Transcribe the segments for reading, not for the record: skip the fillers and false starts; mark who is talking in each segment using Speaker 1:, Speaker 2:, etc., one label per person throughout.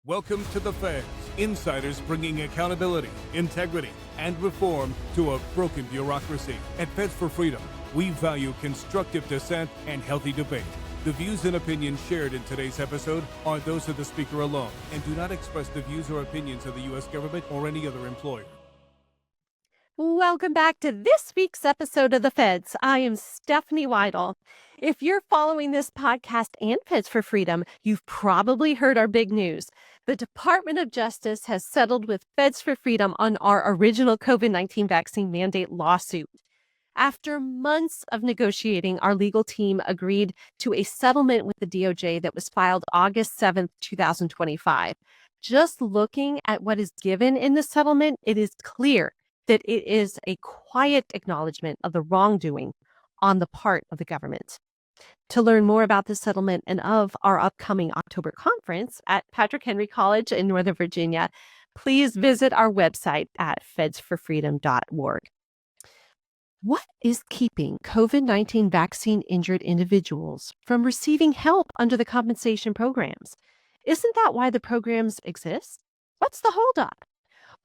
Speaker 1: Welcome to the Feds, insiders bringing accountability, integrity, and reform to a broken bureaucracy. At Feds for Freedom, we value constructive dissent and healthy debate. The views and opinions shared in today's episode are those of the speaker alone and do not express the views or opinions of the U.S. government or any other employer.
Speaker 2: Welcome back to this week's episode of The Feds. I am Stephanie Weidle. If you're following this podcast and Feds for Freedom, you've probably heard our big news. The Department of Justice has settled with Feds for Freedom on our original COVID-19 vaccine mandate lawsuit. After months of negotiating, our legal team agreed to a settlement with the DOJ that was filed August 7th, 2025. Just looking at what is given in the settlement, it is clear that it is a quiet acknowledgement of the wrongdoing on the part of the government. To learn more about this settlement and of our upcoming October conference at Patrick Henry College in Northern Virginia, please visit our website at fedsforfreedom.org. What is keeping COVID-19 vaccine injured individuals from receiving help under the compensation programs? Isn't that why the programs exist? What's the holdup?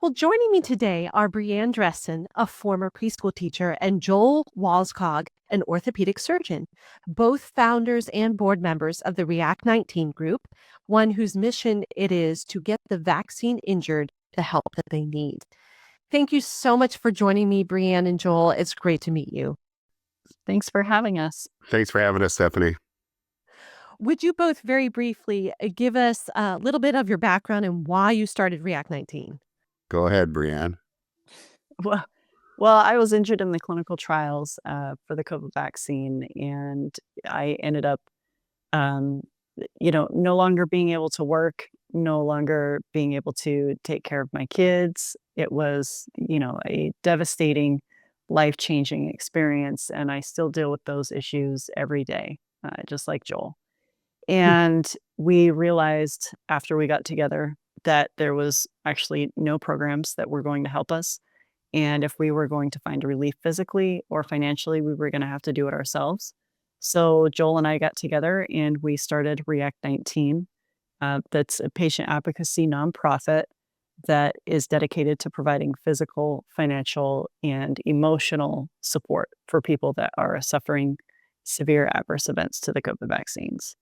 Speaker 2: Well, joining me today are Brianne Dressen, a former preschool teacher, and Joel Wallskog, an orthopedic surgeon, both founders and board members of the React 19 group, one whose mission it is to get the vaccine injured the help that they need. Thank you so much for joining me, Brianne and Joel. It's great to meet you.
Speaker 3: Thanks for having us.
Speaker 4: Thanks for having us, Stephanie.
Speaker 2: Would you both very briefly give us a little bit of your background and why you started React 19?
Speaker 4: Go ahead, Brianne.
Speaker 3: Well, I was injured in the clinical trials for the COVID vaccine, and I ended up, no longer being able to work, no longer being able to take care of my kids. It was, a devastating, life-changing experience, and I still deal with those issues every day, just like Joel. And we realized after we got together that there was actually no programs that were going to help us. And if we were going to find relief physically or financially, we were going to have to do it ourselves. So Joel and I got together and we started React 19. That's a patient advocacy nonprofit that is dedicated to providing physical, financial, and emotional support for people that are suffering severe adverse events to the COVID vaccines.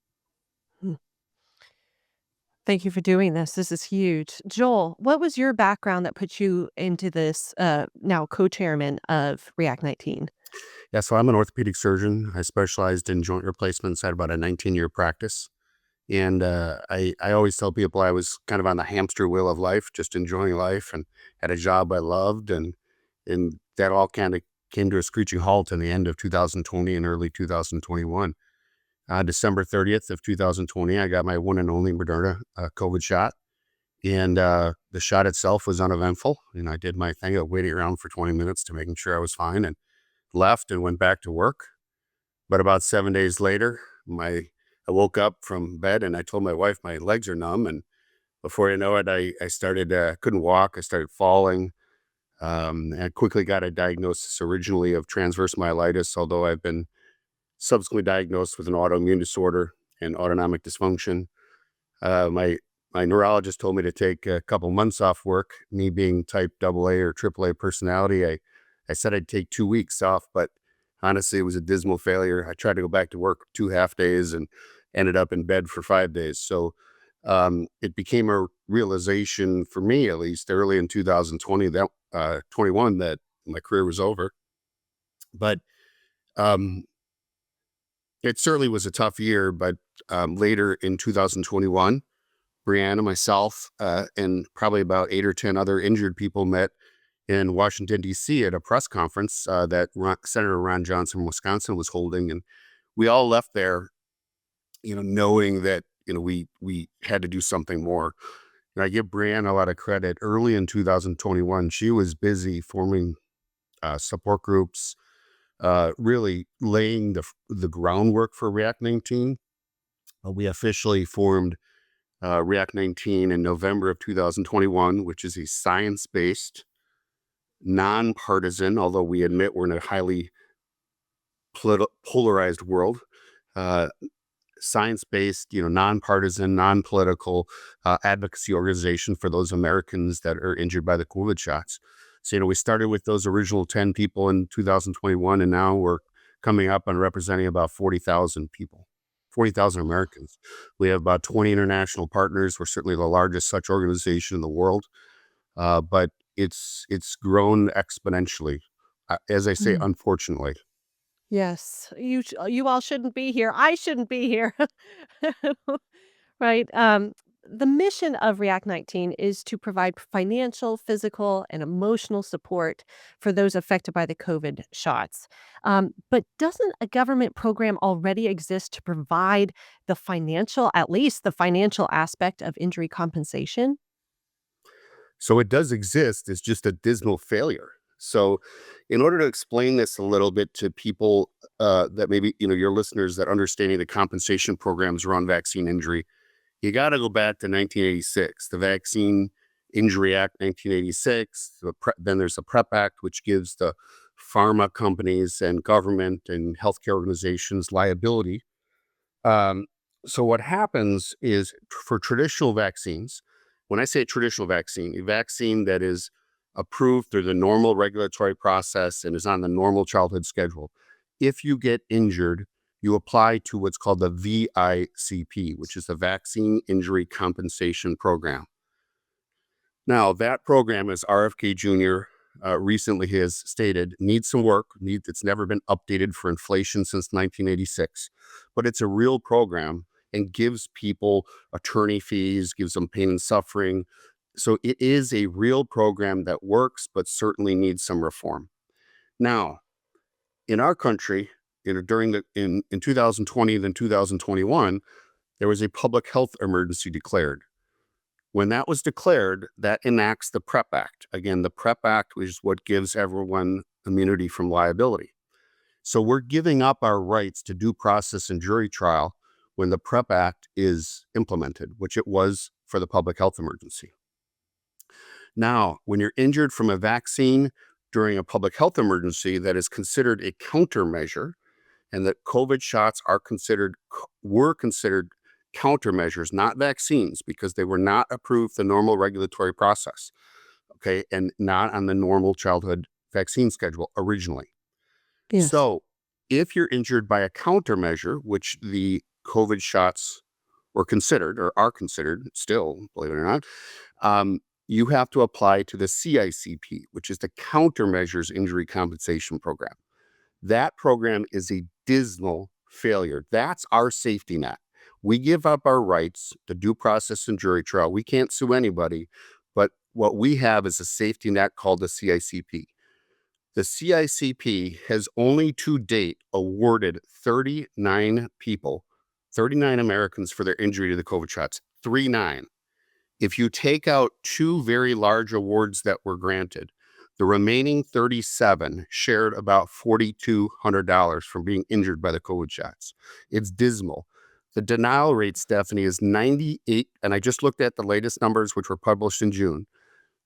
Speaker 2: Thank you for doing this. This is huge. Joel, what was your background that put you into this now co-chairman of React 19?
Speaker 4: Yeah, so I'm an orthopedic surgeon. I specialized in joint replacements. I had about a 19-year practice. And I always tell people I was kind of on the hamster wheel of life, just enjoying life, and had a job I loved. And that all kind of came to a screeching halt in the end of 2020 and early 2021. December 30th of 2020, I got my one and only Moderna COVID shot. And the shot itself was uneventful. And I did my thing of waiting around for 20 minutes to making sure I was fine, and left and went back to work. But about 7 days later, I woke up from bed and I told my wife my legs are numb. And before you know it, I started, couldn't walk. I started falling. I quickly got a diagnosis originally of transverse myelitis, although I've been subsequently diagnosed with an autoimmune disorder and autonomic dysfunction. My neurologist told me to take a couple months off work. Me being type AA or AAA personality, I said I'd take 2 weeks off, but honestly, it was a dismal failure. I tried to go back to work 2 half days and ended up in bed for 5 days. So it became a realization for me, at least early in 2020, that 21, that my career was over. But it certainly was a tough year. But later in 2021, Brianne and myself and probably about 8 or 10 other injured people met in Washington, D.C. at a press conference that Senator Ron Johnson from Wisconsin was holding. And we all left there, knowing that, we had to do something more. And I give Brianne a lot of credit. Early in 2021, she was busy forming support groups, really laying the groundwork for React 19. We officially formed React 19 in November of 2021, which is a science-based, nonpartisan, although we admit we're in a highly polarized world, science-based, nonpartisan, non-political advocacy organization for those Americans that are injured by the COVID shots. So, we started with those original 10 people in 2021, and now we're coming up on representing about 40,000 people, 40,000 Americans. We have about 20 international partners. We're certainly the largest such organization in the world, but it's grown exponentially, as I say,
Speaker 2: Mm.
Speaker 4: unfortunately.
Speaker 2: Yes, you all shouldn't be here. I shouldn't be here. Right? The mission of React 19 is to provide financial, physical, and emotional support for those affected by the COVID shots. But doesn't a government program already exist to provide at least the financial aspect of injury compensation?
Speaker 4: So it does exist. It's just a dismal failure. So, in order to explain this a little bit to people that maybe, your listeners that understanding the compensation programs around vaccine injury, you got to go back to 1986, the Vaccine Injury Act 1986. Then there's the PrEP Act, which gives the pharma companies and government and healthcare organizations liability. Um, so what happens is for traditional vaccines, when I say traditional vaccine, a vaccine that is approved through the normal regulatory process and is on the normal childhood schedule, if you get injured, you apply to what's called the VICP, which is the Vaccine Injury Compensation Program. Now, that program, as RFK Jr. Recently has stated, needs some work. It's never been updated for inflation since 1986, but it's a real program and gives people attorney fees, gives them pain and suffering. So it is a real program that works, but certainly needs some reform. Now, in our country, in 2020 and then 2021, there was a public health emergency declared. When that was declared, that enacts the PrEP Act. Again, the PrEP Act is what gives everyone immunity from liability. So we're giving up our rights to due process and jury trial when the PrEP Act is implemented, which it was for the public health emergency. Now, when you're injured from a vaccine during a public health emergency that is considered a countermeasure, and that COVID shots were considered countermeasures, not vaccines, because they were not approved the normal regulatory process, okay, and not on the normal childhood vaccine schedule originally.
Speaker 2: Yes.
Speaker 4: So if you're injured by a countermeasure, which the COVID shots were considered or are considered still, believe it or not, you have to apply to the CICP, which is the Countermeasures Injury Compensation Program. That program is a dismal failure. That's our safety net. We give up our rights to due process and jury trial. We can't sue anybody, but what we have is a safety net called the CICP. The CICP has only to date awarded 39 people, 39 Americans for their injury to the COVID shots, 39. If you take out two very large awards that were granted, the remaining 37 shared about $4,200 from being injured by the COVID shots. It's dismal. The denial rate, Stephanie, is 98, and I just looked at the latest numbers, which were published in June.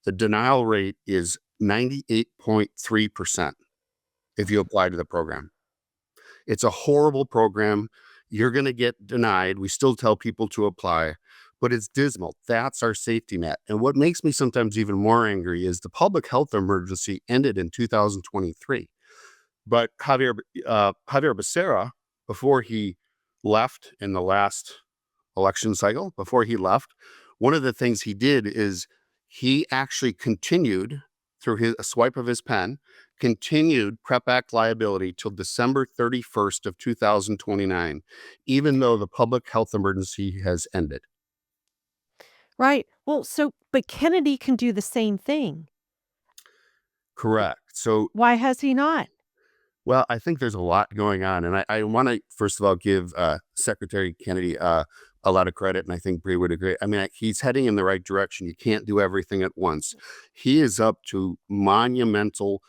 Speaker 4: The denial rate is 98.3% if you apply to the program. It's a horrible program. You're going to get denied. We still tell people to apply, but it's dismal. That's our safety net. And what makes me sometimes even more angry is the public health emergency ended in 2023. But Javier Becerra, before he left in the last election cycle, one of the things he did is he actually continued through a swipe of his pen, continued PrEP Act liability till December 31st of 2029, even though the public health emergency has ended.
Speaker 2: Right. Well, but Kennedy can do the same thing.
Speaker 4: Correct. So
Speaker 2: why has he not?
Speaker 4: Well, I think there's a lot going on, and I want to first of all give Secretary Kennedy a lot of credit, and I think Bree would agree. I mean, he's heading in the right direction. You can't do everything at once. He is up to monumental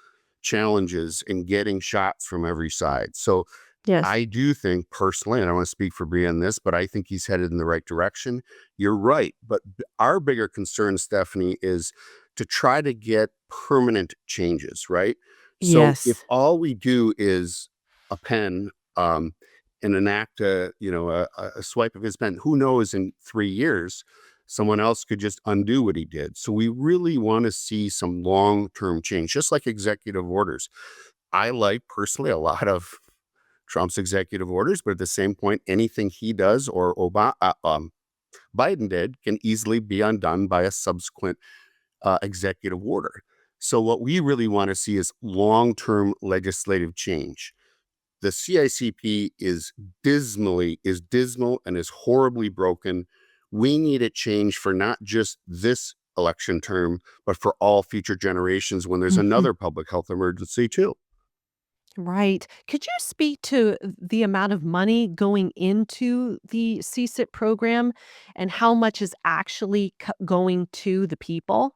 Speaker 4: challenges in getting shots from every side. So
Speaker 2: Yes.
Speaker 4: I do think personally, and I want to speak for Bree on this, but I think he's headed in the right direction. You're right. But our bigger concern, Stephanie, is to try to get permanent changes, right? So
Speaker 2: Yes.
Speaker 4: if all we do is append and enact a swipe of his pen. Who knows, in 3 years, someone else could just undo what he did. So we really want to see some long-term change, just like executive orders. I like personally a lot of Trump's executive orders, but at the same point, anything he does or Biden did can easily be undone by a subsequent executive order. So what we really want to see is long-term legislative change. The CICP is dismal and is horribly broken. We need it changed for not just this election term, but for all future generations when there's another public health emergency too.
Speaker 2: Right. Could you speak to the amount of money going into the CSIP program and how much is actually going to the people?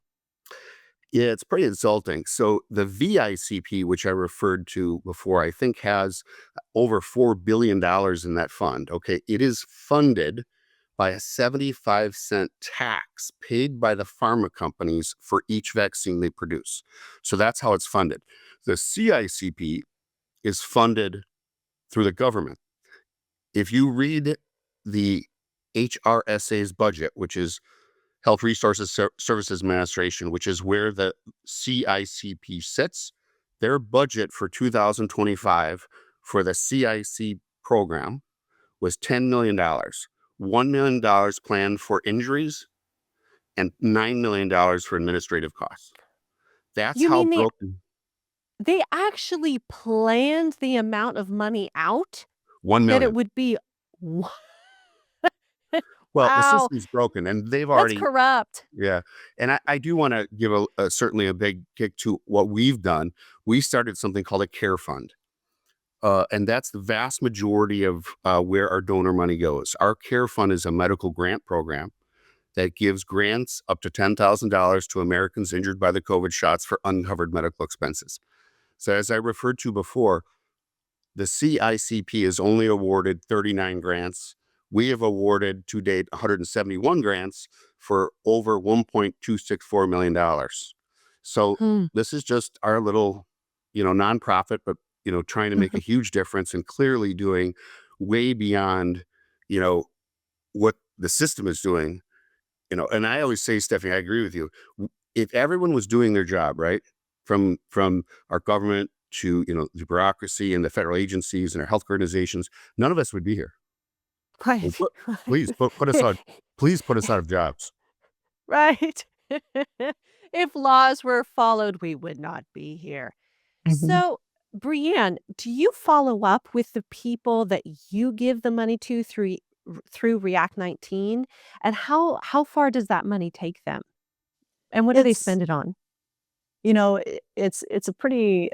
Speaker 4: Yeah, it's pretty insulting. So the VICP, which I referred to before, I think has over $4 billion in that fund. Okay, it is funded by a 75-cent tax paid by the pharma companies for each vaccine they produce. So that's how it's funded. The CICP is funded through the government. If you read the HRSA's budget, which is Health Resources Services Administration, which is where the CICP sits, their budget for 2025 for the CIC program was $10 million. $1 million planned for injuries and $9 million for administrative costs. That's
Speaker 2: You
Speaker 4: how
Speaker 2: mean
Speaker 4: broken.
Speaker 2: they actually planned the amount of money out
Speaker 4: 1
Speaker 2: that it
Speaker 4: million.
Speaker 2: would be
Speaker 4: Well, the
Speaker 2: wow,
Speaker 4: system's broken and they've
Speaker 2: that's
Speaker 4: already,
Speaker 2: corrupt.
Speaker 4: yeah. And I do want to give certainly a big kick to what we've done. We started something called a care fund. And that's the vast majority of where our donor money goes. Our care fund is a medical grant program that gives grants up to $10,000 to Americans injured by the COVID shots for uncovered medical expenses. So as I referred to before, the CICP has only awarded 39 grants. We have awarded to date 171 grants for over $1.264 million. So
Speaker 2: Hmm.
Speaker 4: this is just our little, nonprofit, but, trying to make a huge difference and clearly doing way beyond, what the system is doing. And I always say, Stephanie, I agree with you. If everyone was doing their job, right, from our government to, the bureaucracy and the federal agencies and our health organizations, none of us would be here. Well,
Speaker 2: Right.
Speaker 4: please put us on. Please put us out of jobs.
Speaker 2: Right. If laws were followed, we would not be here.
Speaker 3: Mhm.
Speaker 2: So, Brianne, do you follow up with the people that you give the money to through React 19? And how far does that money take them? And what do they
Speaker 3: It's
Speaker 2: spend it on?
Speaker 3: it's a pretty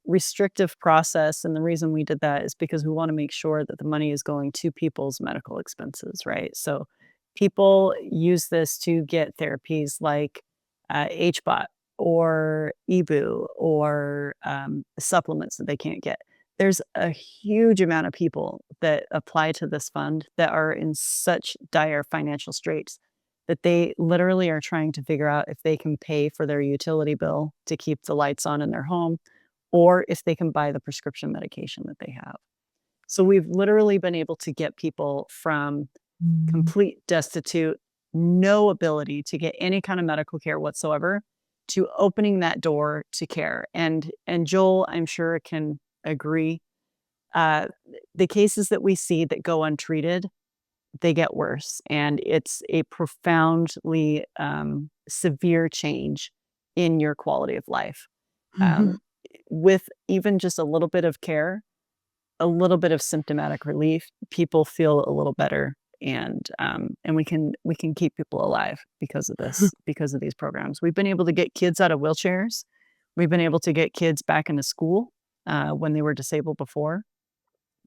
Speaker 3: restrictive process, and the reason we did that is because we want to make sure that the money is going to people's medical expenses, right? So people use this to get therapies like HBOT or EBU or supplements that they can't get. There's a huge amount of people that apply to this fund that are in such dire financial straits that they literally are trying to figure out if they can pay for their utility bill to keep the lights on in their home or if they can buy the prescription medication that they have. So we've literally been able to get people from complete destitute, no ability to get any kind of medical care whatsoever, to opening that door to care. And Joel, I'm sure, can agree. Uh, the cases that we see that go untreated, they get worse, and it's a profoundly severe change in your quality of life.
Speaker 2: Mhm.
Speaker 3: Um, with even just a little bit of care, a little bit of symptomatic relief, people feel a little better, and we can keep people alive because of this, because of these programs. We've been able to get kids out of wheelchairs. We've been able to get kids back into school when they were disabled before.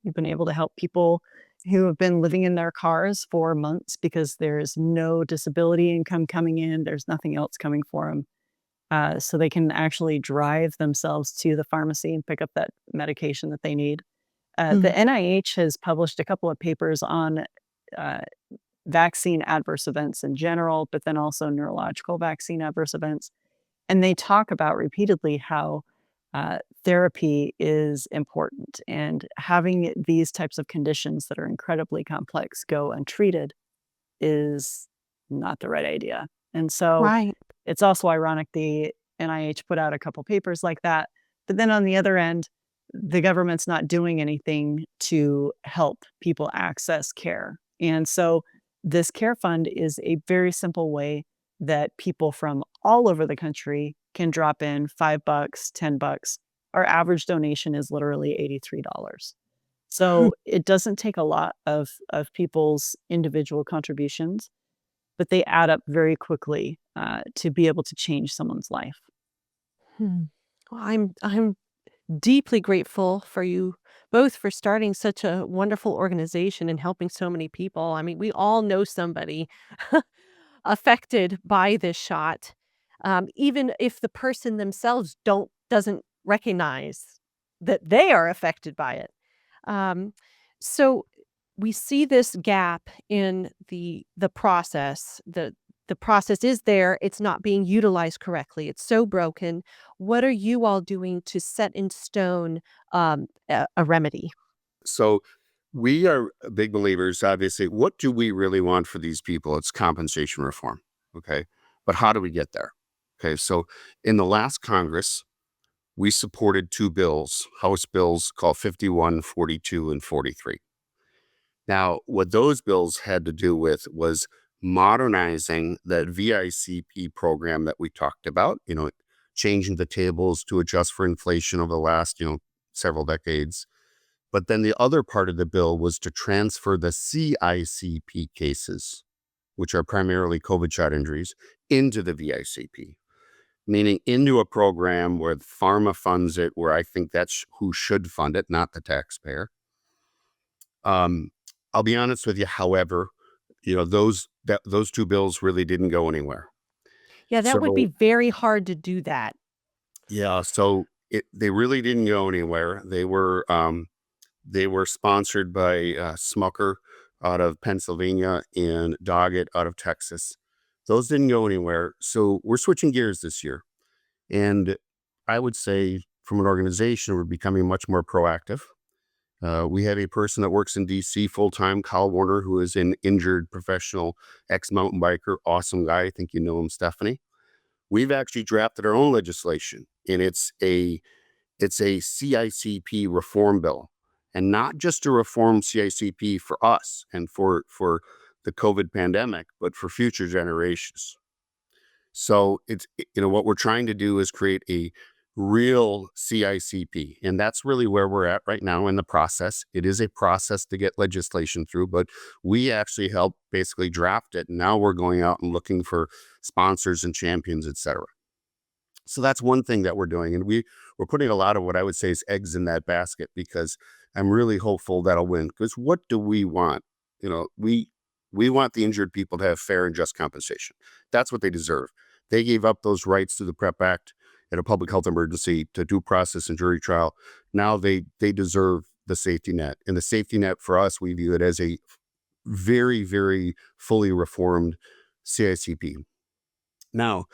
Speaker 3: We've been able to help people who have been living in their cars for months because there's no disability income coming in. There's nothing else coming for them. So they can actually drive themselves to the pharmacy and pick up that medication that they need. The
Speaker 2: Mm.
Speaker 3: NIH has published a couple of papers on uh, vaccine adverse events in general, but then also neurological vaccine adverse events. And they talk about repeatedly how therapy is important, and having these types of conditions that are incredibly complex go untreated is not the right idea. And so
Speaker 2: Right.
Speaker 3: it's also ironic the NIH put out a couple papers like that, but then on the other end, the government's not doing anything to help people access care. And so this care fund is a very simple way that people from all over the country can drop in $5, $10. Our average donation is literally $83. So it doesn't take a lot of people's individual contributions, but they add up very quickly to be able to change someone's life.
Speaker 2: Hmm. Well, I'm deeply grateful for you both for starting such a wonderful organization and helping so many people. I mean, we all know somebody affected by this shot, even if the person themselves doesn't recognize that they are affected by it. Um, so we see this gap in the process. The process is there, it's not being utilized correctly. It's so broken. What are you all doing to set in stone a remedy?
Speaker 4: So we are big believers, obviously. What do we really want for these people? It's compensation reform. Okay. But how do we get there? Okay. So in the last Congress, we supported two bills, House bills called 51, 42, and 43. Now, what those bills had to do with was modernizing that VICP program that we talked about, changing the tables to adjust for inflation over the last, several decades. But then the other part of the bill was to transfer the CICP cases, which are primarily COVID shot injuries, into the VICP, meaning into a program where pharma funds it, where I think that's who should fund it, not the taxpayer. I'll be honest with you, however, those two bills really didn't go anywhere.
Speaker 2: Yeah, that would be
Speaker 4: So
Speaker 2: very hard to do that.
Speaker 4: yeah, so they really didn't go anywhere. They were sponsored by Smucker out of Pennsylvania and Doggett out of Texas. Those didn't go anywhere. So we're switching gears this year. And I would say from an organization, we're becoming much more proactive. We have a person that works in DC full-time, Kyle Warner, who is an injured professional ex-mountain biker, awesome guy. I think you know him, Stephanie. We've actually drafted our own legislation, and it's a CICP reform bill, and not just to reform CICP for us and for the COVID pandemic, but for future generations. So what we're trying to do is create a real CICP, and that's really where we're at right now in the process. It is a process to get legislation through, but we actually helped basically draft it. And now we're going out and looking for sponsors and champions, et cetera. So that's one thing that we're doing. And we're putting a lot of what I would say is eggs in that basket, because I'm really hopeful that'll win. Because what do we want? We want the injured people to have fair and just compensation. That's what they deserve. They gave up those rights to the PrEP Act in a public health emergency, to due process and jury trial. Now they deserve the safety net. And the safety net for us, we view it as a very, very fully reformed CICP. Now,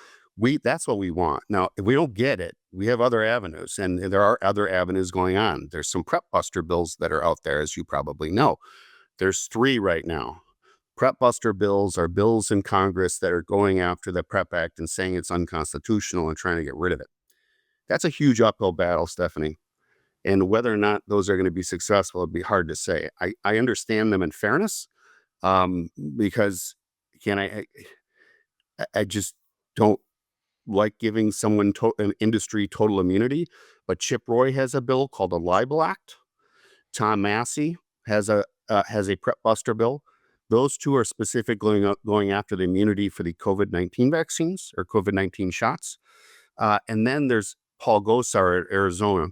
Speaker 4: that's what we want. Now, if we don't get it, we have other avenues, and there are other avenues going on. There's some PrEP buster bills that are out there, as you probably know. There's 3 right now. PrEP buster bills are bills in Congress that are going after the PrEP Act and saying it's unconstitutional and trying to get rid of it. That's a huge uphill battle, Stephanie. And whether or not those are going to be successful, it'd be hard to say. I understand them in fairness, because again, I just don't like giving someone an industry total immunity. But Chip Roy has a bill called the Libel Act. Tom Massey has a PrEP buster bill. Those two are specifically going after the immunity for the COVID-19 vaccines or COVID-19 shots. And then there's Paul Gosar at Arizona,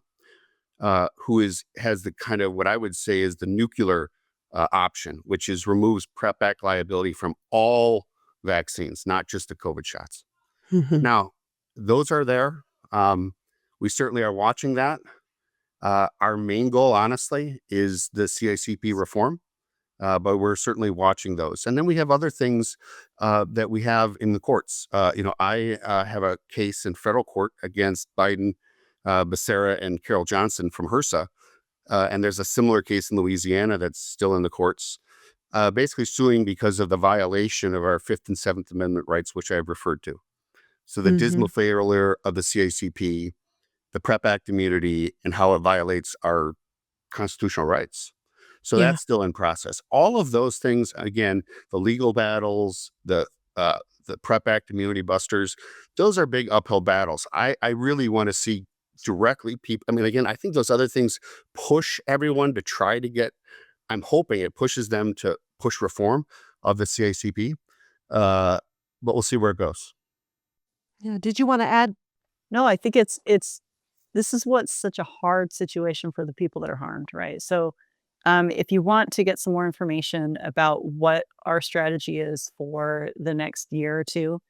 Speaker 4: who has the kind of what I would say is the nuclear option, which is removes PrEP Act liability from all vaccines, not just the COVID shots. Now, those are there. We certainly are watching that. Our main goal, honestly, is the CICP reform. But we're certainly watching those. And then we have other things that we have in the courts. I have a case in federal court against Biden Becerra and Carol Johnson from HRSA. And there's a similar case in Louisiana that's still in the courts, basically suing because of the violation of our Fifth and Seventh Amendment rights, which I've referred to. So the dismal failure of the CICP, the PrEP Act immunity, and how it violates our constitutional rights. So
Speaker 2: Yeah.
Speaker 4: that's still in process. All of those things, again, the legal battles, the PrEP Act immunity busters, those are big uphill battles. I really want to see directly people. I mean, again, I think those other things push everyone to try to get, I'm hoping it pushes them to push reform of the CICP, but we'll see where it goes.
Speaker 2: Yeah. Did you want to add?
Speaker 3: No, I think this is what's such a hard situation for the people that are harmed, right? So if you want to get some more information about what our strategy is for the next year or two,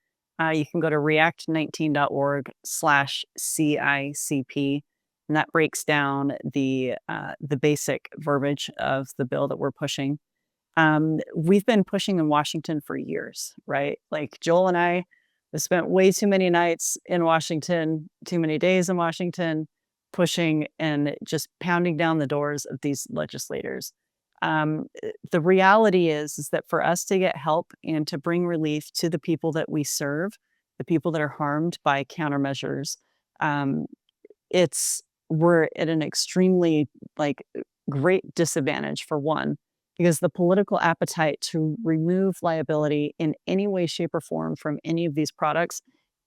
Speaker 3: you can go to react19.org/CICP, and that breaks down the basic verbiage of the bill that we're pushing. We've been pushing in Washington for years, right? Like Joel and I have spent way too many nights in Washington, too many days in Washington, pushing and just pounding down the doors of these legislators. The reality is that for us to get help and to bring relief to the people that we serve, the people that are harmed by countermeasures, we're at an extremely great disadvantage for one, because the political appetite to remove liability in any way, shape, or form from any of these products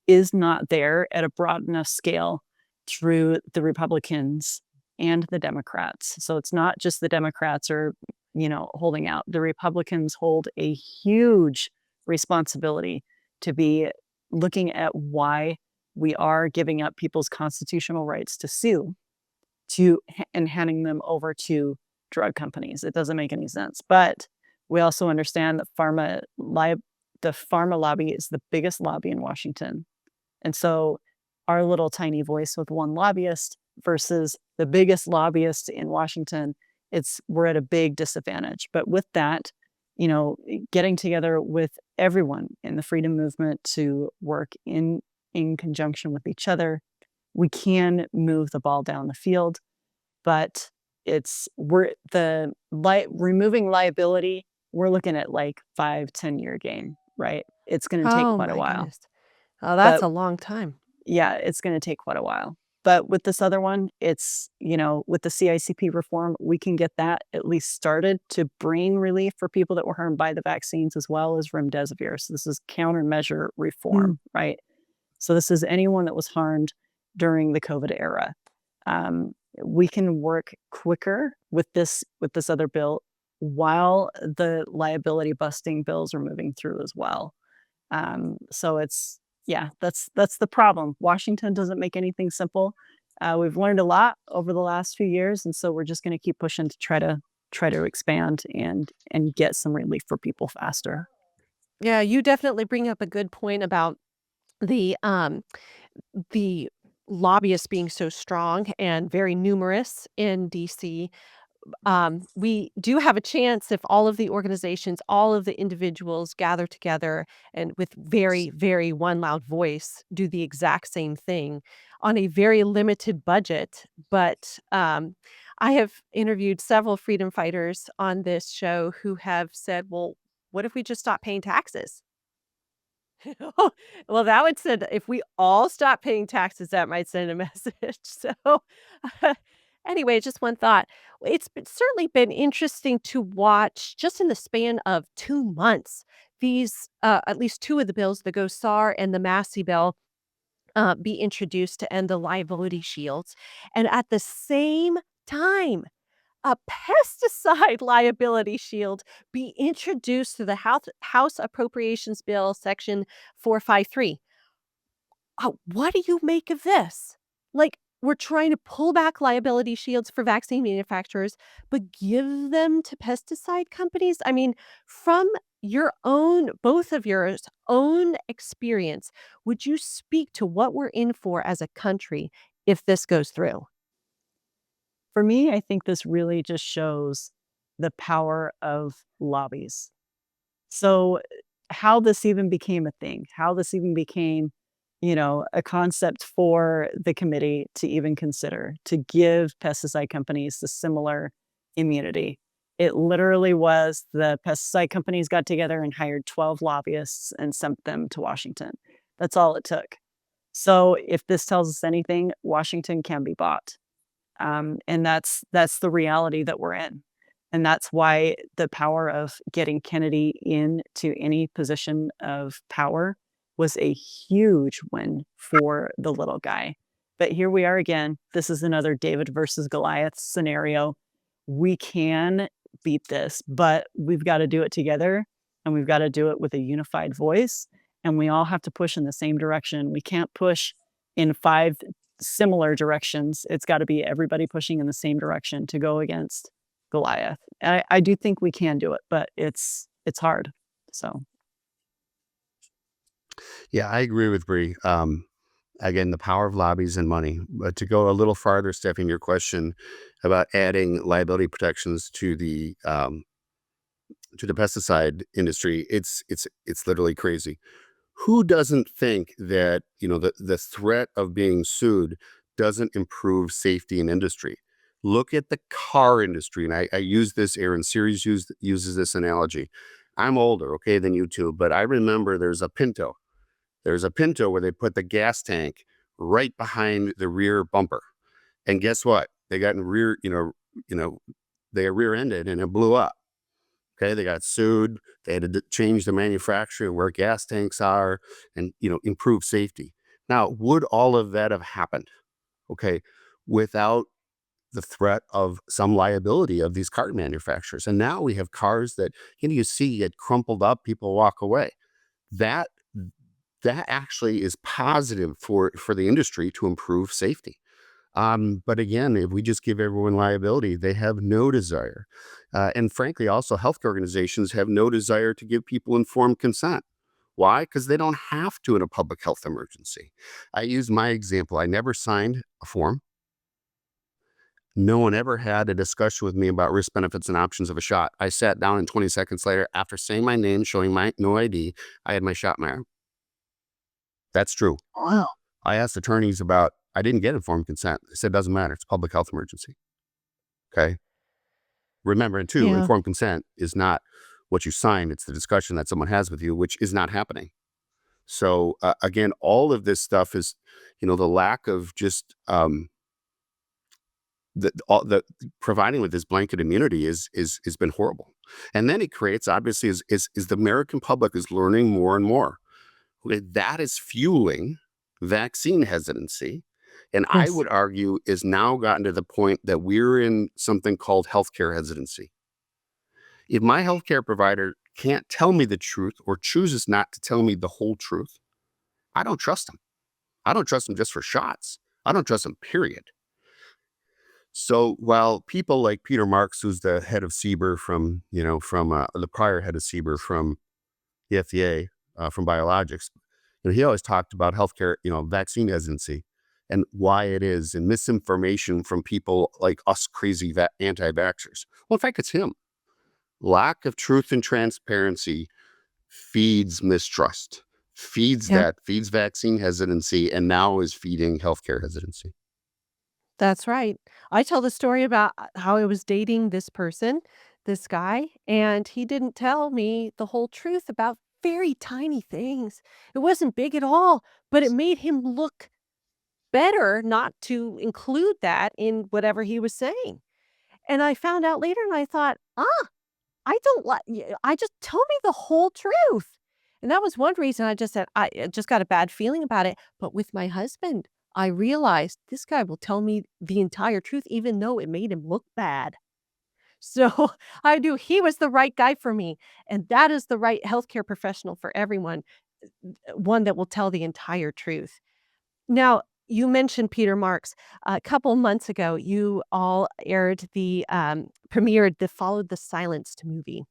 Speaker 3: is not there at a broad enough scale through the Republicans and the Democrats. So it's not just the Democrats are, holding out. The Republicans hold a huge responsibility to be looking at why we are giving up people's constitutional rights to sue and handing them over to drug companies. It doesn't make any sense. But we also understand that the pharma lobby is the biggest lobby in Washington. And so our little tiny voice with one lobbyist versus the biggest lobbyist in Washington, we're at a big disadvantage. But with that, getting together with everyone in the freedom movement to work in conjunction with each other, we can move the ball down the field. But removing liability, we're looking at 5-10 year game, right? It's going to take quite a while.
Speaker 2: Goodness. Oh, that's
Speaker 3: But
Speaker 2: a long time.
Speaker 3: yeah, it's going to take quite a while. But with this other one, with the CICP reform, we can get that at least started to bring relief for people that were harmed by the vaccines as well as remdesivir. So this is countermeasure reform, right? So this is anyone that was harmed during the COVID era. We can work quicker with this other bill while the liability busting bills are moving through as well. So that's the problem. Washington doesn't make anything simple. We've learned a lot over the last few years, and so we're just going to keep pushing to try to expand and get some relief for people faster.
Speaker 2: Yeah, you definitely bring up a good point about the lobbyists being so strong and very numerous in DC. We do have a chance if all of the organizations, all of the individuals gather together and with very, very one loud voice do the exact same thing on a very limited budget. But I have interviewed several freedom fighters on this show who have said, well, what if we just stop paying taxes? Well, that would send if we all stop paying taxes, that might send a message. So, anyway, just one thought. Certainly been interesting to watch just in the span of 2 months, these, at least 2 of the bills, the GOSAR and the Massey bill, be introduced to end the liability shields. And at the same time, a pesticide liability shield be introduced to the House Appropriations Bill, Section 453. What do you make of this? We're trying to pull back liability shields for vaccine manufacturers, but give them to pesticide companies? I mean, from both of your own experience, would you speak to what we're in for as a country if this goes through?
Speaker 3: For me, I think this really just shows the power of lobbies. So how this even became a thing, how this even became a concept for the committee to even consider to give pesticide companies the similar immunity. It literally was the pesticide companies got together and hired 12 lobbyists and sent them to Washington. That's all it took. So if this tells us anything, Washington can be bought. And that's the reality that we're in. And that's why the power of getting Kennedy into any position of power was a huge win for the little guy. But here we are again. This is another David versus Goliath scenario. We can beat this, but we've got to do it together, and we've got to do it with a unified voice, and we all have to push in the same direction. We can't push in 5 similar directions. It's got to be everybody pushing in the same direction to go against Goliath. And I do think we can do it, but it's hard. So
Speaker 4: Yeah, I agree with Bree. Again, the power of lobbies and money. But to go a little farther, Stephanie, your question about adding liability protections to the pesticide industry, it's literally crazy. Who doesn't think that the threat of being sued doesn't improve safety in industry? Look at the car industry, and I use this. Aaron Series uses this analogy. I'm older, okay, than you two, but I remember there's a Pinto. There's a Pinto where they put the gas tank right behind the rear bumper, and guess what? They got in rear, they rear-ended and it blew up. Okay, they got sued. They had to change the manufacturer where gas tanks are and, improve safety. Now, would all of that have happened, okay, without the threat of some liability of these car manufacturers? And now we have cars that, you see get crumpled up, people walk away. That actually is positive for the industry to improve safety. But again, if we just give everyone liability, they have no desire. And frankly, also healthcare organizations have no desire to give people informed consent. Why? Because they don't have to in a public health emergency. I use my example. I never signed a form. No one ever had a discussion with me about risk, benefits, and options of a shot. I sat down, and 20 seconds later, after saying my name, showing my no ID, I had my shot in my arm. That's true.
Speaker 3: wow.
Speaker 4: I asked attorneys about, I didn't get informed consent. They said, it doesn't matter. It's a public health emergency. Okay. Remember, and two,
Speaker 3: Yeah.
Speaker 4: informed consent is not what you sign. It's the discussion that someone has with you, which is not happening. So again, all of this stuff is, the lack of just the providing with this blanket immunity has been horrible. And then it creates, obviously, is the American public is learning more and more. That is fueling vaccine hesitancy. And I
Speaker 3: Yes.
Speaker 4: would argue is now gotten to the point that we're in something called healthcare hesitancy. If my healthcare provider can't tell me the truth or chooses not to tell me the whole truth, I don't trust them. I don't trust them just for shots. I don't trust them, period. So while people like Peter Marks, who's the head of CBER from the prior head of CBER from the FDA, from biologics, he always talked about healthcare, vaccine hesitancy and why it is, and misinformation from people like us crazy anti-vaxxers. Well, in fact, it's him. Lack of truth and transparency feeds mistrust, feeds vaccine hesitancy, and now is feeding healthcare hesitancy.
Speaker 2: That's right. I tell the story about how I was dating this person, this guy, and he didn't tell me the whole truth about very tiny things. It wasn't big at all, but it made him look better not to include that in whatever he was saying. And I found out later and I thought, I don't like, I just tell me the whole truth. And that was one reason I just said, I just got a bad feeling about it. But with my husband, I realized this guy will tell me the entire truth, even though it made him look bad. So I knew he was the right guy for me. And that is the right healthcare professional for everyone, one that will tell the entire truth. Now, you mentioned Peter Marks. A couple months ago, you all aired premiered the Followed the Silenced movie.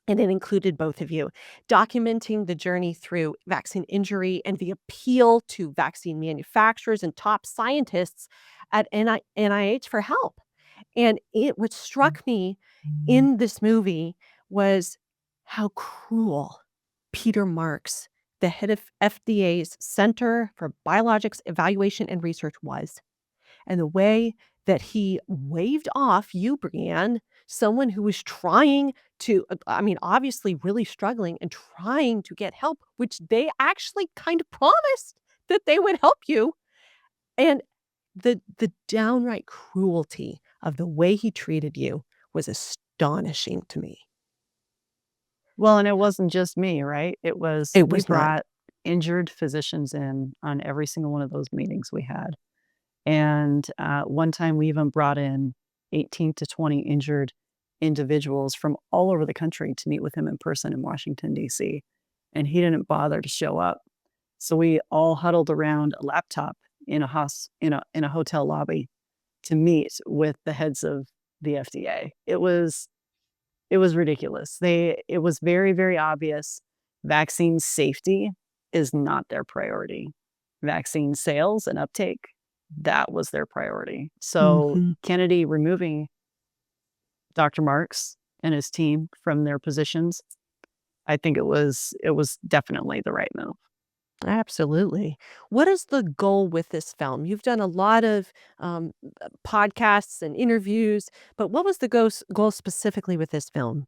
Speaker 2: And it included both of you, documenting the journey through vaccine injury and the appeal to vaccine manufacturers and top scientists at NIH for help. And what struck me in this movie was how cruel Peter Marks the head of FDA's Center for Biologics Evaluation and Research was, and the way that he waved off you, Brianne, someone who was trying to, obviously really struggling and trying to get help, which they actually kind of promised that they would help you. And the downright cruelty of the way he treated you was astonishing to me.
Speaker 3: Well, and it wasn't just me, right? It was,
Speaker 2: It
Speaker 3: we
Speaker 2: was not.
Speaker 3: brought injured physicians in on every single one of those meetings we had. And one time we even brought in 18 to 20 injured individuals from all over the country to meet with him in person in Washington, D.C. And he didn't bother to show up. So we all huddled around a laptop in a hotel lobby to meet with the heads of the FDA. It was ridiculous. It was very, very obvious vaccine safety is not their priority. Vaccine sales and uptake, that was their priority. So
Speaker 2: Mhm.
Speaker 3: Kennedy removing Dr. Marks and his team from their positions, I think it was definitely the right move.
Speaker 2: Absolutely. What is the goal with this film? You've done a lot of podcasts and interviews, but what was the goal specifically with this film?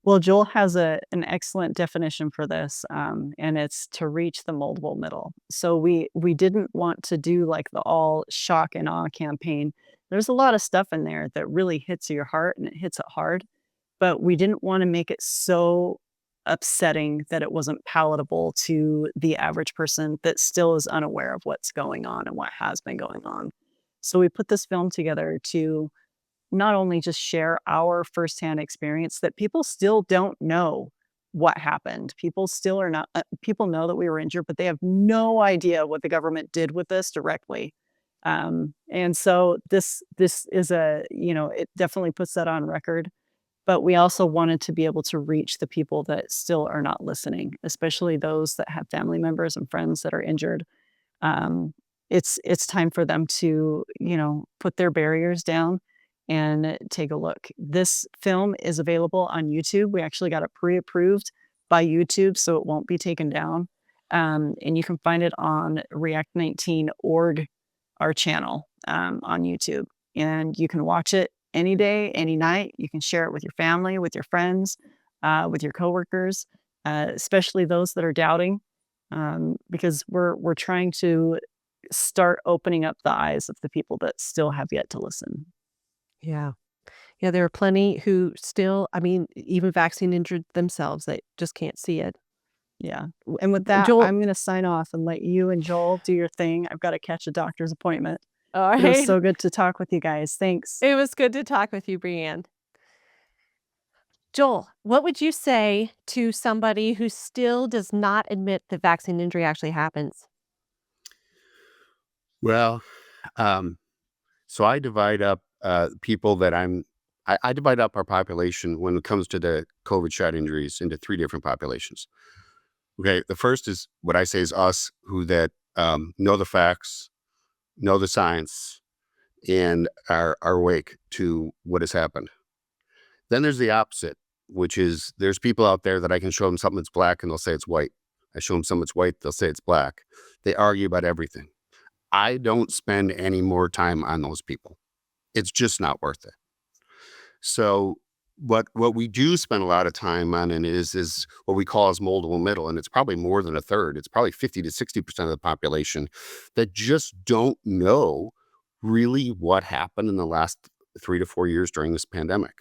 Speaker 3: Well, Joel has an excellent definition for this, and it's to reach the multiple middle. So we didn't want to do like the all shock and awe campaign. There's a lot of stuff in there that really hits your heart and it hits it hard, but we didn't want to make it so upsetting that it wasn't palatable to the average person that still is unaware of what's going on and what has been going on. So we put this film together to not only just share our firsthand experience that people still don't know what happened. People still are not, people know that we were injured, but they have no idea what the government did with this directly. And so this is it definitely puts that on record. But we also wanted to be able to reach the people that still are not listening, especially those that have family members and friends that are injured. Um, it's time for them to, put their barriers down and take a look. This film is available on YouTube. We actually got it pre-approved by YouTube, so it won't be taken down. And you can find it on React19.org, our channel, on YouTube. And you can watch it any day, any night. You can share it with your family, with your friends, with your coworkers, especially those that are doubting, because we're trying to start opening up the eyes of the people that still have yet to listen.
Speaker 2: Yeah. Yeah, there are plenty who still, even vaccine injured themselves, they just can't see it.
Speaker 3: Yeah. And with that,
Speaker 2: Joel,
Speaker 3: I'm going to sign off and let you and Joel do your thing. I've got to catch a doctor's appointment.
Speaker 2: all
Speaker 3: It was
Speaker 2: right.
Speaker 3: so good to talk with you guys. Thanks.
Speaker 2: It was good to talk with you, Brianne. Joel, what would you say to somebody who still does not admit that vaccine injury actually happens?
Speaker 4: Well, so I divide up people that I divide up our population when it comes to the COVID shot injuries into three different populations. Okay, the first is what I say is us who that know the facts, know the science, and are awake to what has happened. Then there's the opposite, which is there's people out there that I can show them something that's black and they'll say it's white. I show them something that's white, they'll say it's black. They argue about everything. I don't spend any more time on those people. It's just not worth it. So what we do spend a lot of time on and is what we call as multiple middle, and it's probably more than a third. It's probably 50 to 60% of the population that just don't know really what happened in the last 3 to 4 years during this pandemic.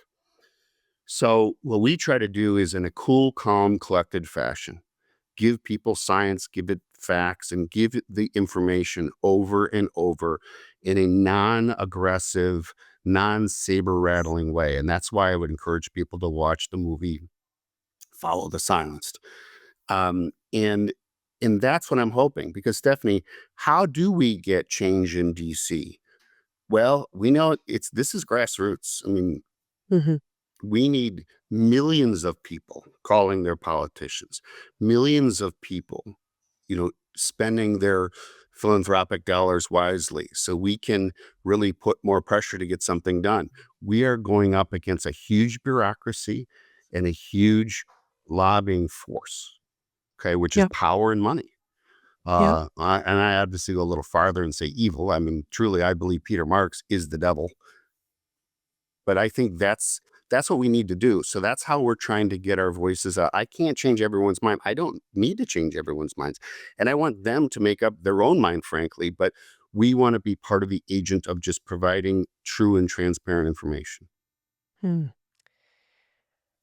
Speaker 4: So what we try to do is in a cool, calm, collected fashion, give people science, give it facts, and give it the information over and over in a non-aggressive, non-saber rattling way. And that's why I would encourage people to watch the movie Follow the Silenced. And that's what I'm hoping, because Stephanie, how do we get change in DC? Well, we know this is grassroots. I mean,
Speaker 2: Mhm.
Speaker 4: we need millions of people calling their politicians, millions of people, spending their philanthropic dollars wisely so we can really put more pressure to get something done. We are going up against a huge bureaucracy and a huge lobbying force. okay, which is
Speaker 2: Yep.
Speaker 4: power and money.
Speaker 2: Yep.
Speaker 4: And I obviously go a little farther and say evil. I mean, truly, I believe Peter Marx is the devil. But I think that's what we need to do. So that's how we're trying to get our voices out. I can't change everyone's mind. I don't need to change everyone's minds. And I want them to make up their own mind, frankly. But we want to be part of the agent of just providing true and transparent information.
Speaker 2: Hmm.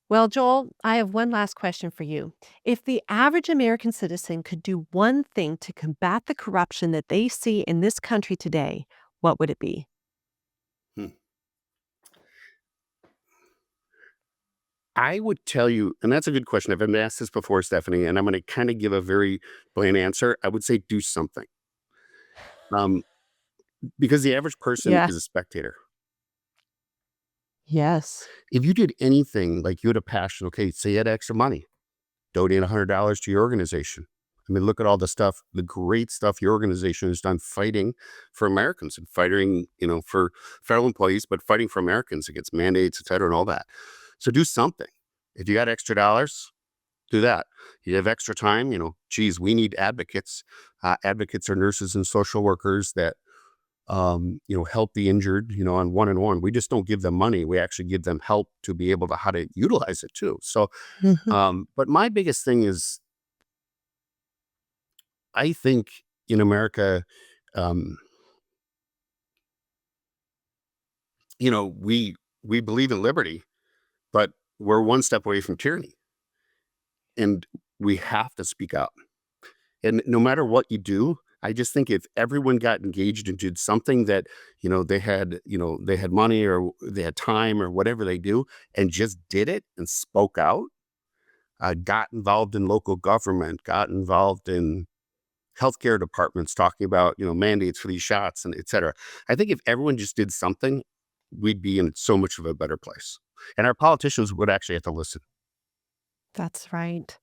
Speaker 2: Well, Joel, I have one last question for you. If the average American citizen could do one thing to combat the corruption that they see in this country today, what would it be?
Speaker 4: Hmm. I would tell you, and that's a good question. I've been asked this before, Stephanie, and I'm going to kind of give a very bland answer. I would say do something. Because the average person
Speaker 2: Yeah.
Speaker 4: is a spectator.
Speaker 2: Yes.
Speaker 4: If you did anything, like you had a passion, okay, say you had extra money, donate $100 to your organization. I mean, look at all the stuff, the great stuff your organization has done fighting for Americans and fighting, for federal employees, but fighting for Americans against mandates, et cetera, and all that. So do something. If you got extra dollars, do that. You have extra time, geez, we need advocates. Advocates are nurses and social workers that help the injured, on one-on-one. We just don't give them money. We actually give them help to be able to how to utilize it too. So, but my biggest thing is, I think in America, um, we believe in liberty, but we're one step away from tyranny, and we have to speak out. And no matter what you do, I just think if everyone got engaged and did something that, they had money or they had time or whatever they do, and just did it and spoke out, got involved in local government, got involved in healthcare departments talking about, mandates for these shots and et cetera. I think if everyone just did something, we'd be in so much of a better place. And our politicians would actually have to listen.
Speaker 2: That's right.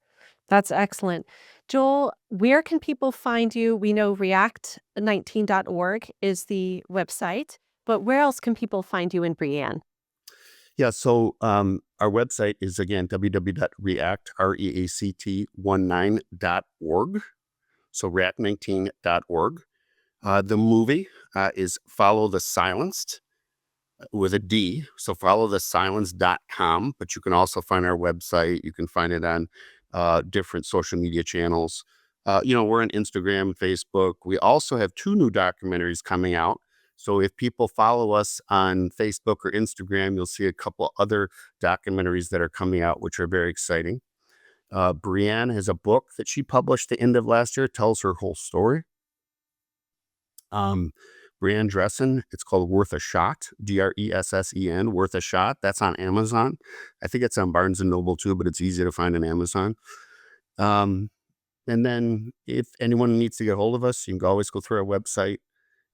Speaker 2: That's excellent. Joel, where can people find you? We know react19.org is the website, but where else can people find you in Brianne?
Speaker 4: Yeah, so our website is, again, www.react19.org. So react19.org. The movie is Follow the Silenced with a D. So followthesilenced.com. But you can also find our website. You can find it on different social media channels. We're on Instagram, Facebook. We also have 2 new documentaries coming out. So if people follow us on Facebook or Instagram, you'll see a couple other documentaries that are coming out, which are very exciting. Brianne has a book that she published the end of last year, tells her whole story. Brianne Dressen, it's called Worth a Shot, Dressen, Worth a Shot. That's on Amazon. I think it's on Barnes & Noble too, but it's easy to find on Amazon. And then if anyone needs to get a hold of us, you can always go through our website.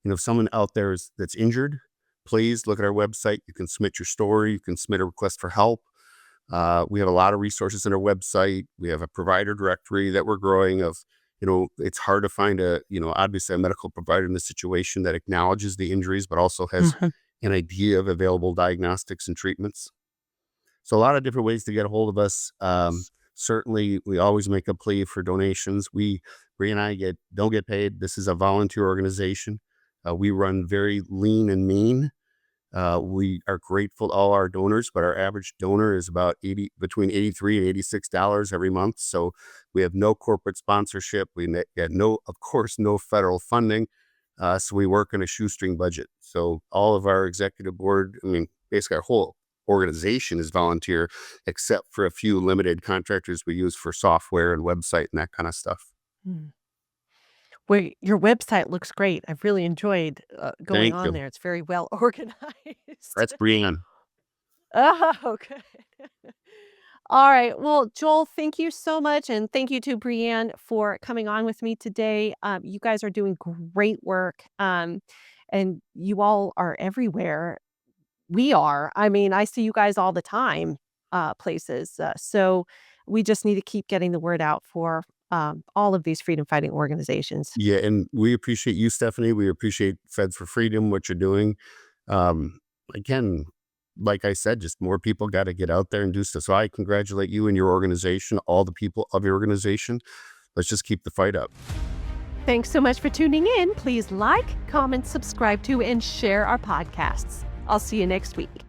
Speaker 4: If someone out there that's injured, please look at our website. You can submit your story. You can submit a request for help. We have a lot of resources on our website. We have a provider directory that we're growing of, it's hard to find obviously a medical provider in this situation that acknowledges the injuries, but also has an idea of available diagnostics and treatments. So a lot of different ways to get a hold of us. Certainly, we always make a plea for donations. Bree and I don't get paid. This is a volunteer organization. We run very lean and mean. We are grateful to all our donors, but our average donor is about between $83 and $86 every month. So we have no corporate sponsorship. We get no federal funding. So we work on a shoestring budget. So all of our executive board, basically our whole organization is volunteer, except for a few limited contractors we use for software and website and that kind of stuff.
Speaker 2: Well, your website looks great. I've really enjoyed going
Speaker 4: Thank
Speaker 2: on
Speaker 4: you.
Speaker 2: there. It's very well organized.
Speaker 4: That's Brianne.
Speaker 2: Oh, okay. All right. Well, Joel, thank you so much. And thank you to Brianne for coming on with me today. You guys are doing great work. And you all are everywhere. We are. I see you guys all the time, places. So we just need to keep getting the word out for all of these freedom fighting organizations.
Speaker 4: Yeah, and we appreciate you, Stephanie. We appreciate Feds for Freedom, what you're doing. Again, like I said, just more people got to get out there and do stuff. So I congratulate you and your organization, all the people of your organization. Let's just keep the fight up.
Speaker 2: Thanks so much for tuning in. Please like, comment, subscribe to, and share our podcasts. I'll see you next week.